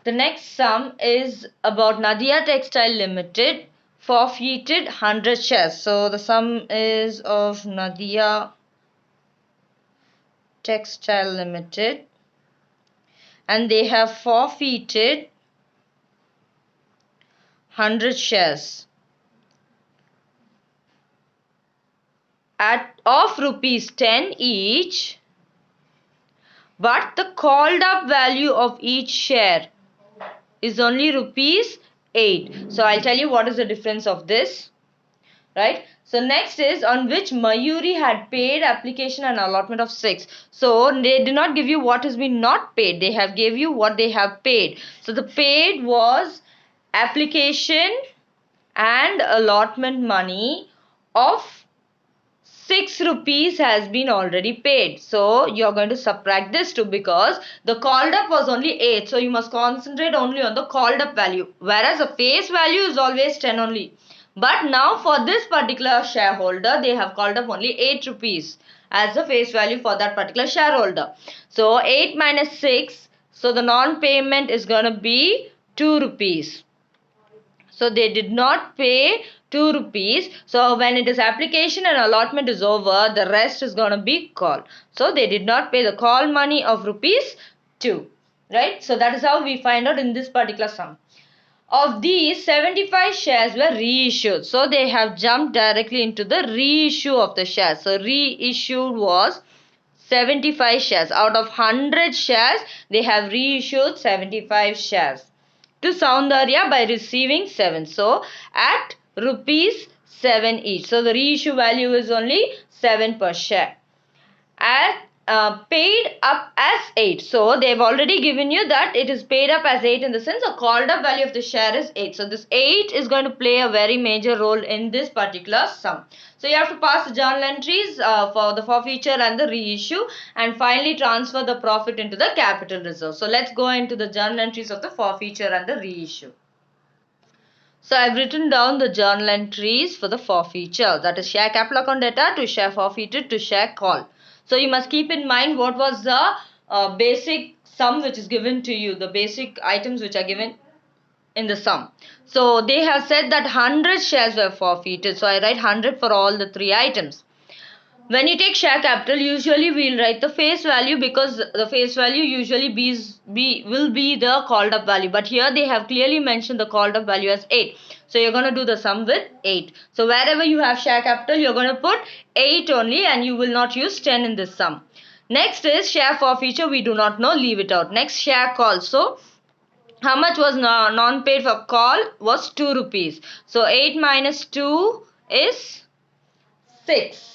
The next sum is about Nadia Textile Limited forfeited 100 shares. So the sum is of Nadia Textile Limited, and they have forfeited 100 shares of rupees 10 each, but the called up value of each share is only rupees 8. So I'll tell you what is the difference of this, right? So next is on which Mayuri had paid application and allotment of 6. So they did not give you what has been not paid. They have gave you what they have paid. So the paid was application and allotment money of 6 rupees has been already paid. So you're going to subtract this too, because the called up was only 8. So you must concentrate only on the called up value. Whereas the face value is always 10 only. But now for this particular shareholder, they have called up only 8 rupees as the face value for that particular shareholder. So 8 minus 6. So the non-payment is going to be 2 rupees. So they did not pay 2 rupees. So when it is application and allotment is over, the rest is going to be call. So they did not pay the call money of rupees 2. Right? So that is how we find out in this particular sum. Of these, 75 shares were reissued. So they have jumped directly into the reissue of the shares. So reissued was 75 shares. Out of 100 shares, they have reissued 75 shares to Soundarya by receiving 7. So at rupees 7 each. So the reissue value is only 7 per share. At paid up as 8. So they've already given you that it is paid up as 8, in the sense a called up value of the share is 8. So this 8 is going to play a very major role in this particular sum. So you have to pass the journal entries for the forfeiture and the reissue, and finally transfer the profit into the capital reserve. So let's go into the journal entries of the forfeiture and the reissue. So I've written down the journal entries for the forfeiture, that is share capital account data to share forfeited to share call. So you must keep in mind what was the basic sum which is given to you, the basic items which are given in the sum. So they have said that 100 shares were forfeited. So I write 100 for all the 3 items. When you take share capital, usually we'll write the face value, because the face value usually will be the called up value. But here they have clearly mentioned the called up value as 8. So you're going to do the sum with 8. So wherever you have share capital, you're going to put 8 only, and you will not use 10 in this sum. Next is share forfeiture. We do not know, leave it out. Next, share call. So how much was non-paid for call was 2 rupees. So 8 minus 2 is 6.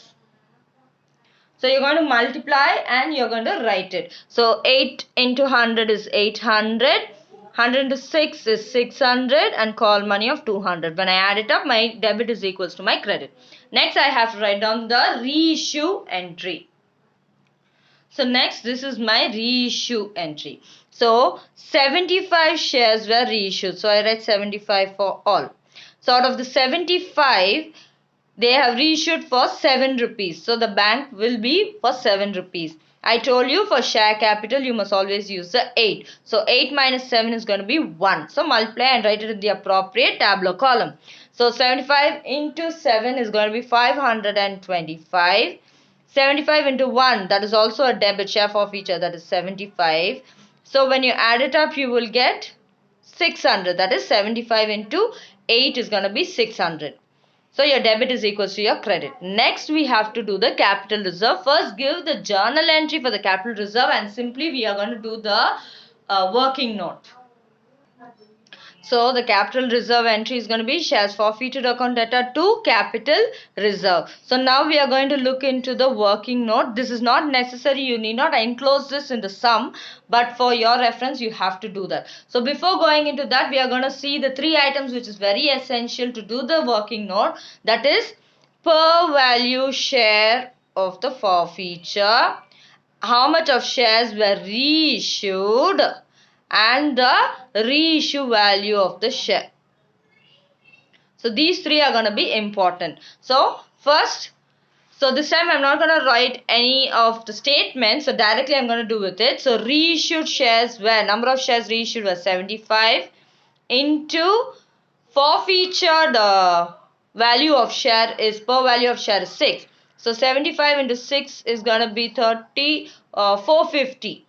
So you're going to multiply and you're going to write it. So 8 into 100 is 800. 100 into 6 is 600, and call money of 200. When I add it up, my debit is equals to my credit. Next, I have to write down the reissue entry. So next, this is my reissue entry. So 75 shares were reissued. So I write 75 for all. So out of the 75, they have reissued for 7 rupees. So the bank will be for 7 rupees. I told you for share capital you must always use the 8. So 8 minus 7 is going to be 1. So multiply and write it in the appropriate tabular column. So 75 into 7 is going to be 525. 75 into 1, that is also a debit, share forfeiture, that is 75. So when you add it up, you will get 600. That is 75 into 8 is going to be 600. So your debit is equals to your credit. Next, we have to do the capital reserve. First, give the journal entry for the capital reserve, and simply we are going to do the working note. So the capital reserve entry is going to be shares forfeited account data to capital reserve. So now we are going to look into the working note. This is not necessary. You need not enclose this in the sum, but for your reference you have to do that. So before going into that, we are going to see the 3 items which is very essential to do the working note. That is per value share of the forfeiture, how much of shares were reissued, and the reissue value of the share. So these 3 are going to be important. So first, So this time I'm not going to write any of the statements. So directly I'm going to do with it. So reissued shares were, number of shares reissued was 75 into forfeiture, the value of share is, per value of share is 6. So 75 into 6 is going to be 450.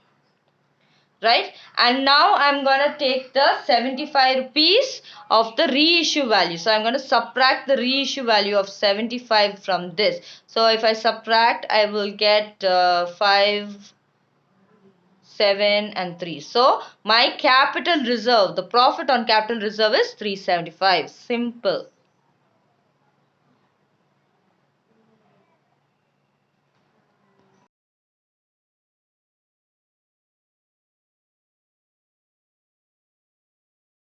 Right, and now I'm gonna take the 75 rupees of the reissue value. So I'm going to subtract the reissue value of 75 from this. So if I subtract, I will get 5, 7 and 3. So my capital reserve, the profit on capital reserve is 375. Simple.